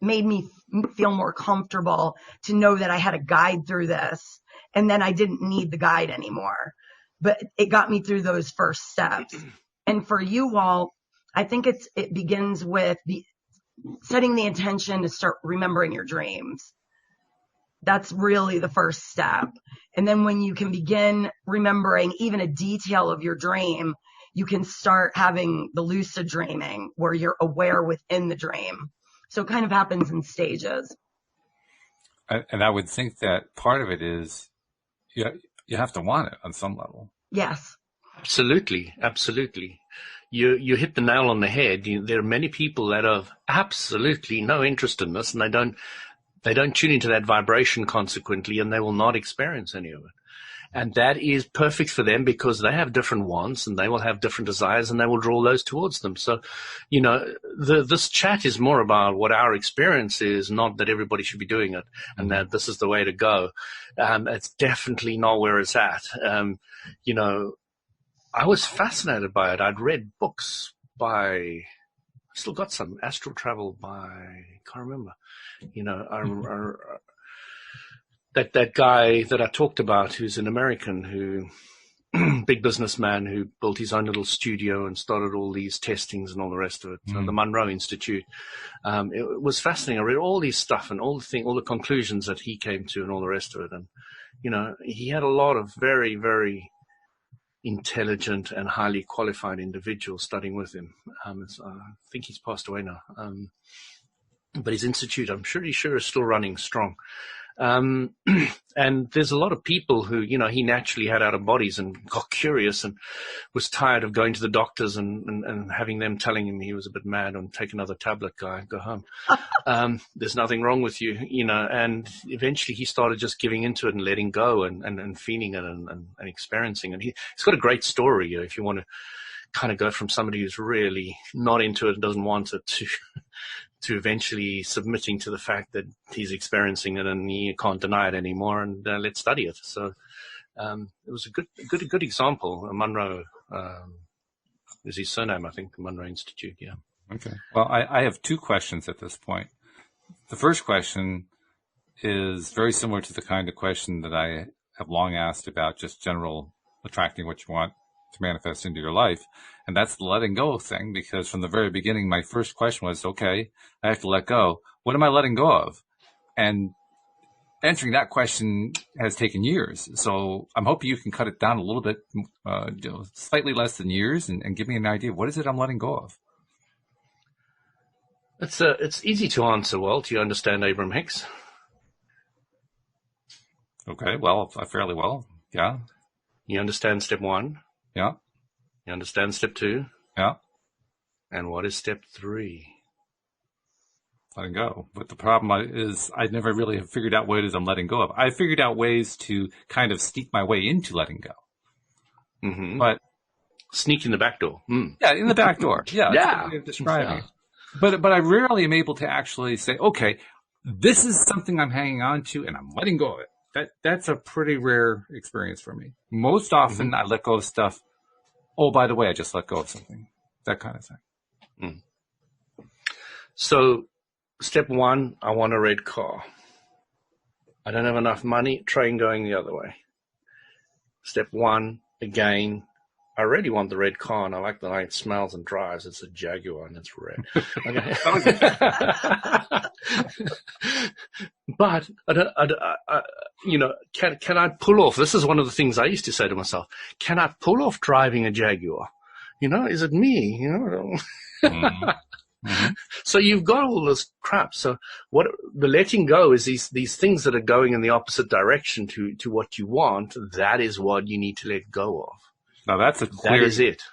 made me feel more comfortable to know that I had a guide through this, and then I didn't need the guide anymore. But it got me through those first steps. And for you all, I think it begins with setting the intention to start remembering your dreams. That's really the first step. And then when you can begin remembering even a detail of your dream, you can start having the lucid dreaming where you're aware within the dream. So it kind of happens in stages. And I would think that part of it is you have to want it on some level. Yes. Absolutely. Absolutely. You hit the nail on the head. There are many people that have absolutely no interest in this, and they don't tune into that vibration consequently, and they will not experience any of it. And that is perfect for them, because they have different wants and they will have different desires, and they will draw those towards them. So, this chat is more about what our experience is, not that everybody should be doing it and that this is the way to go. It's definitely not where it's at. I was fascinated by it. I'd read books I still got some astral travel I can't remember, that guy that I talked about, who's an American, big businessman who built his own little studio and started all these testings and all the rest of it, the Monroe Institute. It was fascinating. I read all these stuff and all the conclusions that he came to and all the rest of it. And, he had a lot of very, very intelligent and highly qualified individual studying with him. I think he's passed away now. But his institute, I'm pretty sure, is still running strong. And there's a lot of people who, he naturally had out of bodies and got curious and was tired of going to the doctors and having them telling him he was a bit mad and take another tablet, guy, go home. There's nothing wrong with you, and eventually he started just giving into it and letting go and feeling it and experiencing it. He's got a great story, if you want to kind of go from somebody who's really not into it and doesn't want it to eventually submitting to the fact that he's experiencing it and he can't deny it anymore, and let's study it. So it was a good example. Munro is his surname, I think, the Munro Institute. Yeah. Okay. Well, I have two questions at this point. The first question is very similar to the kind of question that I have long asked about just general attracting what you want to manifest into your life. And that's the letting go thing, because from the very beginning, my first question was, okay, I have to let go. What am I letting go of? And answering that question has taken years. So I'm hoping you can cut it down a little bit, slightly less than years, and give me an idea. What is it I'm letting go of? It's easy to answer, Walt. Do you understand Abraham Hicks? Okay, well, fairly well, yeah. You understand step 1? Yeah. You understand step 2? Yeah. And what is step 3? Letting go. But the problem is I never really have figured out what it is I'm letting go of. I figured out ways to kind of sneak my way into letting go. Mm-hmm. But sneak in the back door. Mm. Yeah, in the back door. Yeah. Yeah. Describing it. But I rarely am able to actually say, okay, this is something I'm hanging on to and I'm letting go of it. That's a pretty rare experience for me. Most often I let go of stuff. Oh, by the way, I just let go of something. That kind of thing. Mm. So step 1, I want a red car. I don't have enough money, train going the other way. Step 1, again, I really want the red car and I like the way it smells and drives. It's a Jaguar and it's red. Okay. But can I pull off? This is one of the things I used to say to myself. Can I pull off driving a Jaguar? Is it me? Mm-hmm. Mm-hmm. So you've got all this crap. So what the letting go is these things that are going in the opposite direction to what you want. That is what you need to let go of. Now that's a clear, that is it.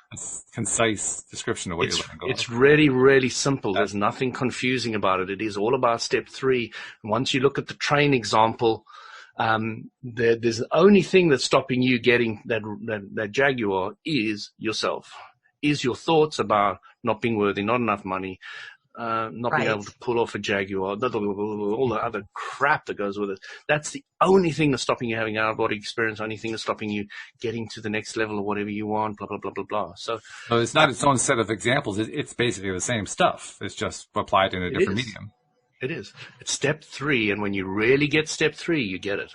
Concise description of what you're letting go of. It's really, really simple. There's nothing confusing about it. It is all about step 3. And once you look at the train example, there's the only thing that's stopping you getting that Jaguar is yourself, is your thoughts about not being worthy, not enough money, not being able to pull off a Jaguar, all the other crap that goes with it. That's the only thing that's stopping you having an out-of-body experience, only thing that's stopping you getting to the next level of whatever you want, blah, blah, blah, blah, blah. So it's not its own set of examples. It's basically the same stuff. It's just applied in a different medium. It is. It's step 3, and when you really get step 3, you get it.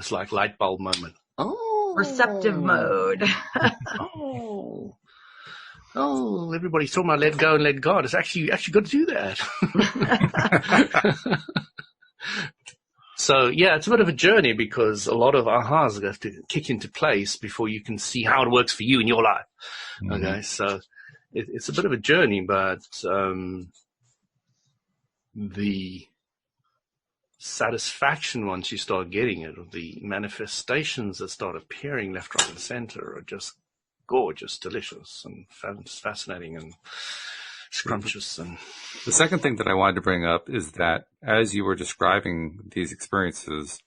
It's like light bulb moment. Oh. Receptive mode. Oh, everybody's talking about let go and let God. It's actually got to do that. So, yeah, it's a bit of a journey because a lot of ahas have to kick into place before you can see how it works for you in your life. Mm-hmm. Okay, so it's a bit of a journey, but the satisfaction once you start getting it, or the manifestations that start appearing left, right, and center are just gorgeous, delicious, and fascinating, and scrumptious. And the second thing that I wanted to bring up is that as you were describing these experiences,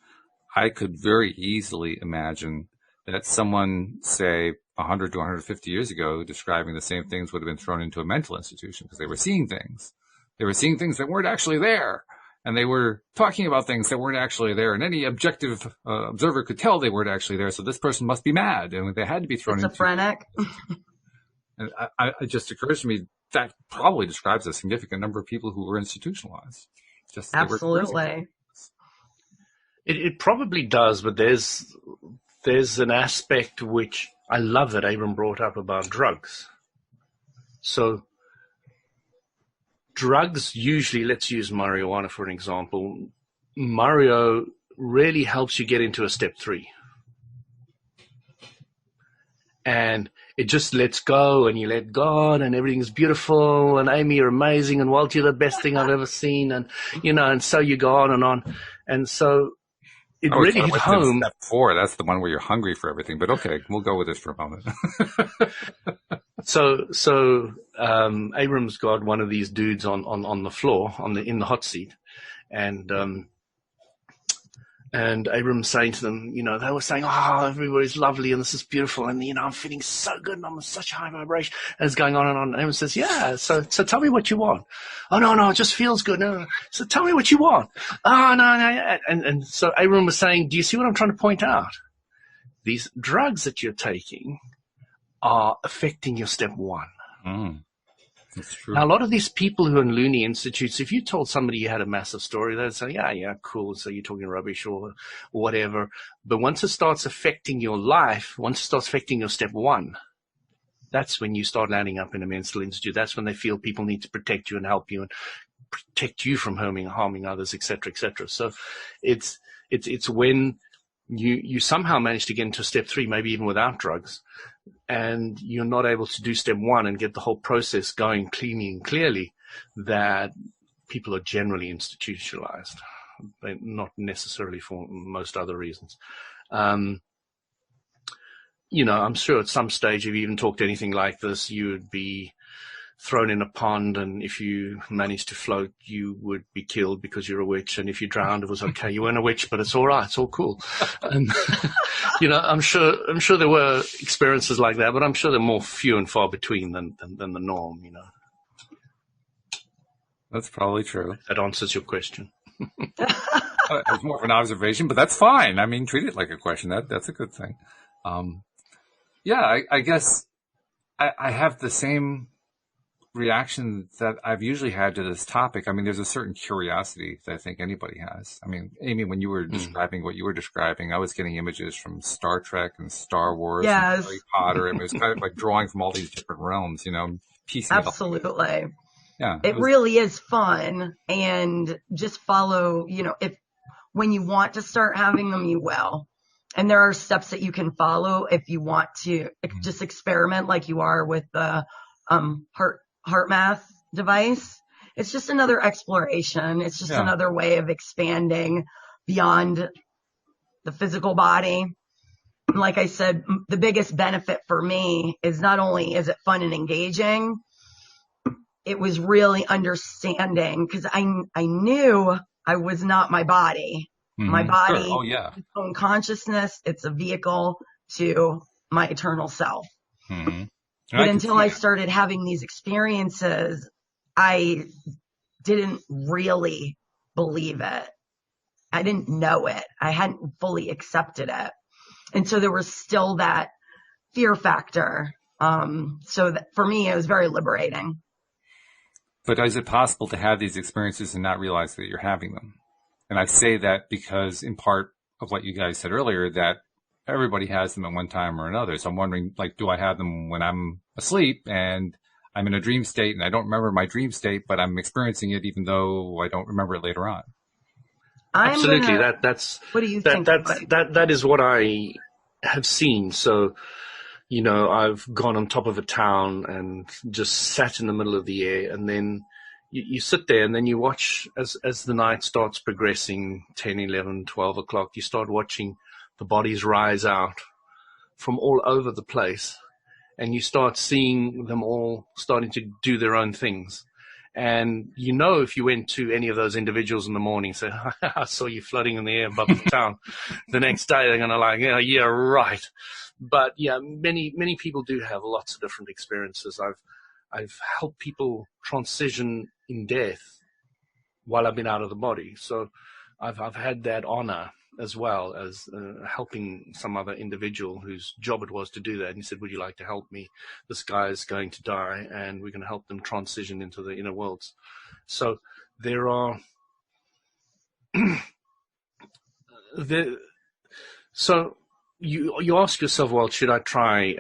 I could very easily imagine that someone, say, 100 to 150 years ago, describing the same things would have been thrown into a mental institution because they were seeing things. They were seeing things that weren't actually there. And they were talking about things that weren't actually there. And any objective observer could tell they weren't actually there. So this person must be mad. And they had to be thrown into. Schizophrenic. And it just occurs to me that probably describes a significant number of people who were institutionalized. Just absolutely. It probably does, but there's an aspect which I love that Abram brought up about drugs. So drugs usually, let's use marijuana for an example. Mario really helps you get into a step 3. And it just lets go, and you let God, and everything's beautiful, and Amy, you're amazing, and Walt, you're the best thing I've ever seen, and and so you go on and on. And so it really hit home. Step 4, that's the one where you're hungry for everything, but okay, we'll go with this for a moment. So Abram's got one of these dudes on the floor, in the hot seat, and Abram's saying to them, they were saying, oh, everybody's lovely and this is beautiful, and I'm feeling so good and I'm in such high vibration, and it's going on and on. And Abram says, yeah, so tell me what you want. Oh, no, it just feels good. No. So tell me what you want. Oh, no. And so Abram was saying, do you see what I'm trying to point out? These drugs that you're taking are affecting your step 1. That's true. Now, a lot of these people who are in loony institutes, if you told somebody you had a massive story, they'd say, yeah, cool, so you're talking rubbish or whatever. But once it starts affecting your life, once it starts affecting your step 1, that's when you start landing up in a mental institute. That's when they feel people need to protect you and help you and protect you from harming others, et cetera, et cetera. So it's when you somehow manage to get into step 3, maybe even without drugs, and you're not able to do step 1 and get the whole process going cleanly and clearly, that people are generally institutionalized, but not necessarily for most other reasons. I'm sure at some stage, if you even talked anything like this, you would be thrown in a pond, and if you managed to float, you would be killed because you're a witch, and if you drowned, it was okay. You weren't a witch, but it's all right. It's all cool. And I'm sure there were experiences like that, but I'm sure they're more few and far between than the norm. That's probably true. That answers your question. It's more of an observation, but that's fine. I mean, treat it like a question. That's a good thing. I guess I have the same reaction that I've usually had to this topic. I mean, there's a certain curiosity that I think anybody has. I mean, Amy, when you were describing what you were describing, I was getting images from Star Trek and Star Wars and Harry Potter. And it was kind of like drawing from all these different realms, piecemeal. Absolutely. Yeah. It really is fun, and just follow, when you want to start having them, you will. And there are steps that you can follow if you want to just experiment like you are with the HeartMath device. It's just another exploration. It's just another way of expanding beyond the physical body. Like I said, the biggest benefit for me is not only is it fun and engaging, it was really understanding, because I knew I was not my body. Mm-hmm. My body, its own consciousness, it's a vehicle to my eternal self. Mm-hmm. But until I started having these experiences, I didn't really believe it. I didn't know it. I hadn't fully accepted it. And so there was still that fear factor. So that for me, it was very liberating. But is it possible to have these experiences and not realize that you're having them? And I say that because in part of what you guys said earlier, that everybody has them at one time or another. So I'm wondering, do I have them when I'm asleep and I'm in a dream state and I don't remember my dream state, but I'm experiencing it even though I don't remember it later on? Absolutely. That's what do you think? That is what I have seen. So, I've gone on top of a town and just sat in the middle of the air, and then you sit there and then you watch as the night starts progressing, 10, 11, 12 o'clock, you start watching the bodies rise out from all over the place, and you start seeing them all starting to do their own things. And if you went to any of those individuals in the morning, say, I saw you floating in the air above the town, the next day they're going to yeah, right. But many people do have lots of different experiences. I've helped people transition in death while I've been out of the body. So I've had that honor as well as helping some other individual whose job it was to do that. And he said, would you like to help me? This guy is going to die and we're going to help them transition into the inner worlds. So there are, so you ask yourself, well, should I try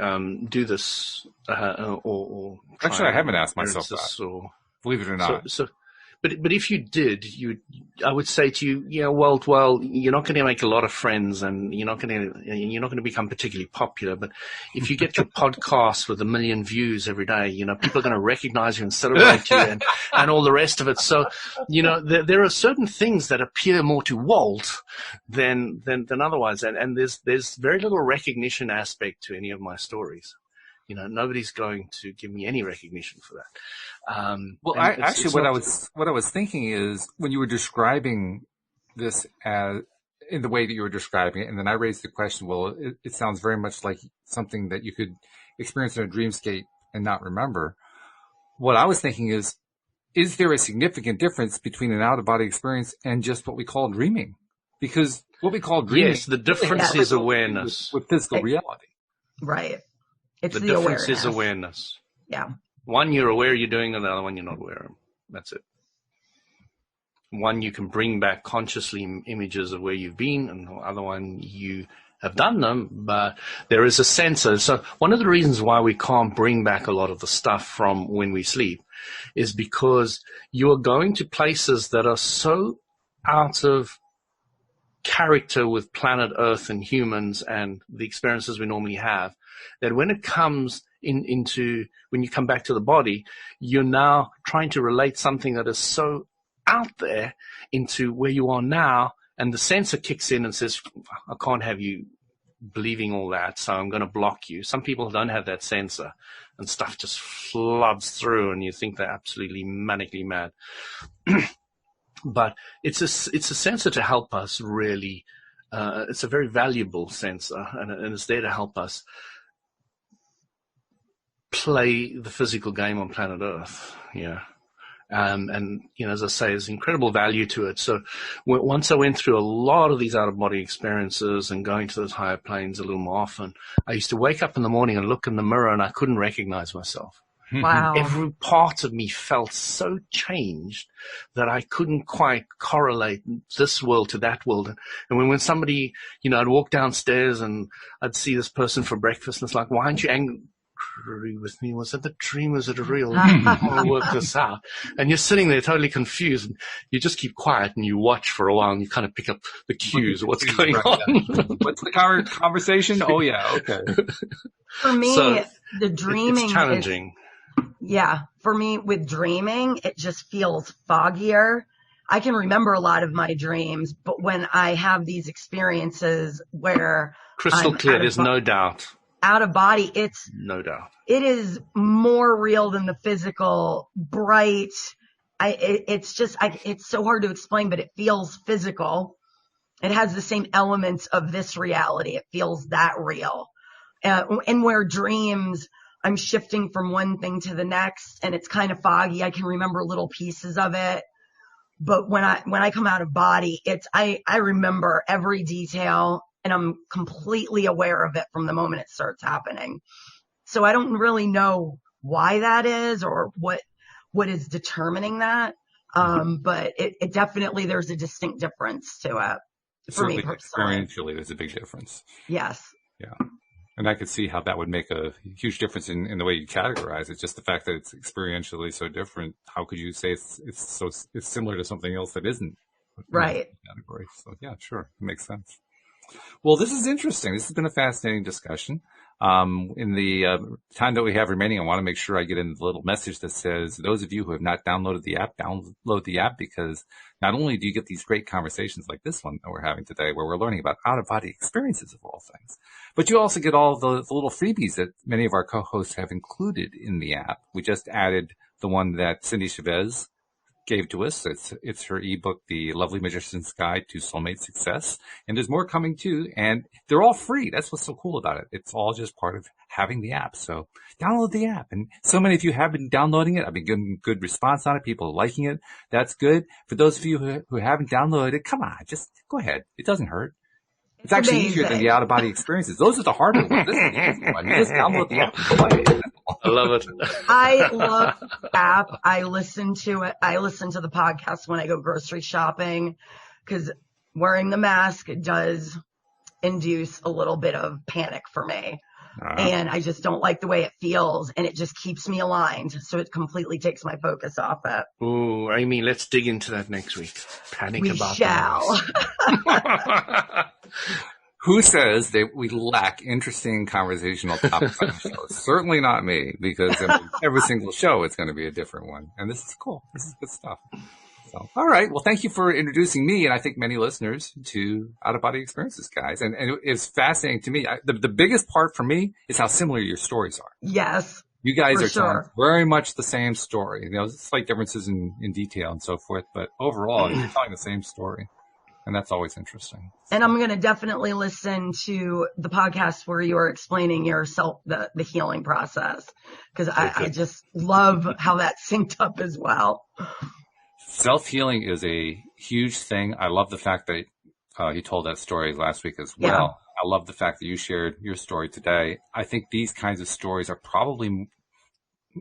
do this or actually, I haven't asked myself that, believe it or not. So But if you did, I would say to you, yeah, well, you're not going to make a lot of friends, and you're not going to become particularly popular. But if you get your podcast with 1 million views every day, people are going to recognize you and celebrate you, and all the rest of it. So, there are certain things that appear more to Walt than otherwise, and there's very little recognition aspect to any of my stories. Nobody's going to give me any recognition for that. What I was thinking is when you were describing this as in the way that you were describing it, and then I raised the question, well, it sounds very much like something that you could experience in a dreamscape and not remember. What I was thinking is there a significant difference between an out-of-body experience and just what we call dreaming? Because what we call dreaming... Yes, the difference is awareness. With physical reality. Right. It's the difference awareness. Is awareness. Yeah. One you're aware you're doing, and the other one you're not aware of. That's it. One you can bring back consciously images of where you've been, and the other one you have done them, but there is a sensor. So one of the reasons why we can't bring back a lot of the stuff from when we sleep is because you are going to places that are so out of character with planet Earth and humans and the experiences we normally have, that when it comes into when you come back to the body, you're now trying to relate something that is so out there into where you are now, and the sensor kicks in and says, I can't have you believing all that, so I'm going to block you. Some people don't have that sensor, and stuff just floods through, and you think they're absolutely manically mad. But it's a sensor to help us really. It's a very valuable sensor, and it's there to help us play the physical game on planet Earth. Yeah. And as I say, there's incredible value to it. So once I went through a lot of these out-of-body experiences and going to those higher planes a little more often, I used to wake up in the morning and look in the mirror, and I couldn't recognize myself. Wow. Every part of me felt so changed that I couldn't quite correlate this world to that world. And when somebody, I'd walk downstairs and I'd see this person for breakfast, and it's like, why aren't you angry with me? Was it a dream? Was it a real? I'll work this out. And you're sitting there totally confused. And you just keep quiet and you watch for a while, and you kind of pick up the cues of what's going on. What's the conversation? Oh yeah, okay. For me, the dreaming it's challenging. For me with dreaming, it just feels foggier. I can remember a lot of my dreams, but when I have these experiences where crystal clear, there's no doubt. Out of body, it's no doubt. It is more real than the physical, bright. It's so hard to explain, but it feels physical. It has the same elements of this reality. It feels that real. And where dreams, I'm shifting from one thing to the next, and it's kind of foggy. I can remember little pieces of it. But when I come out of body, I remember every detail, and I'm completely aware of it from the moment it starts happening. So I don't really know why that is or what is determining that. But it definitely, there's a distinct difference to it. For me personally. Experientially, there's a big difference. Yes. Yeah. And I could see how that would make a huge difference in the way you categorize it. Just the fact that it's experientially so different. How could you say it's similar to something else that isn't? Right. Category. So yeah, sure. It makes sense. Well, this is interesting. This has been a fascinating discussion. In the time that we have remaining, I want to make sure I get in the little message that says, those of you who have not downloaded the app, download the app, because not only do you get these great conversations like this one that we're having today, where we're learning about out-of-body experiences of all things, but you also get all the little freebies that many of our co-hosts have included in the app. We just added the one that Cindy Chavez gave to us. It's her ebook, The Lovely Magician's Guide to Soulmate Success. And there's more coming too. And they're all free. That's what's so cool about it. It's all just part of having the app. So download the app. And so many of you have been downloading it. I've been getting good response on it. People are liking it. That's good. For those of you who haven't downloaded it, come on, just go ahead. It doesn't hurt. It's actually easier than the out-of-body experiences. Those are the harder ones. This is the easy one. You just download the app and play it. I love it. I love the app. I listen to it. I listen to the podcast when I go grocery shopping, because wearing the mask does induce a little bit of panic for me. and I just don't like the way it feels, and it just keeps me aligned. So it completely takes my focus off it. Oh, Amy, let's dig into that next week. Panic we about shall. Who says that we lack interesting conversational topics on the show? Certainly not me, because every single show it's going to be a different one. And this is cool. This is good stuff. So, all right. Well, thank you for introducing me, and I think many listeners, to out-of-body experiences, guys. And it's fascinating to me. The biggest part for me is how similar your stories are. Yes. You guys are telling very much the same story. You know, slight differences in detail and so forth, but overall, you're telling the same story. And that's always interesting. And I'm going to definitely listen to the podcast where you are explaining yourself, the healing process, because I just love how that synced up as well. Self-healing is a huge thing. I love the fact that you told that story last week as well. Yeah. I love the fact that you shared your story today. I think these kinds of stories are probably,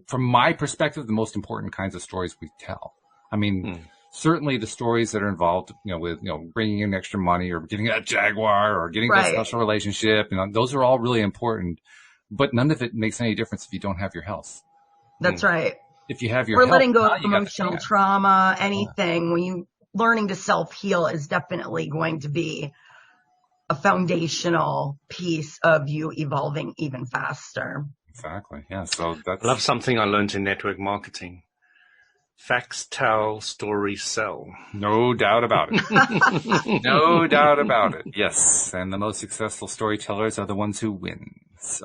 from my perspective, the most important kinds of stories we tell. I mean, certainly the stories that are involved, with, bringing in extra money or getting that Jaguar or getting that special relationship, those are all really important, but none of it makes any difference if you don't have your health. That's right. If you have your health, letting go of emotional trauma, anything, when you learning to self-heal is definitely going to be a foundational piece of you evolving even faster. Exactly. Yeah. So that's. I love something I learned in network marketing. Facts tell, stories sell. No doubt about it. No doubt about it. Yes. And the most successful storytellers are the ones who win. So.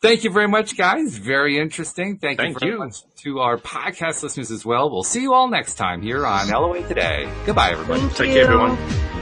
Thank you very much, guys. Very interesting. Thank you very much to our podcast listeners as well. We'll see you all next time here on LOA Today. Goodbye, everybody. Take care, everyone.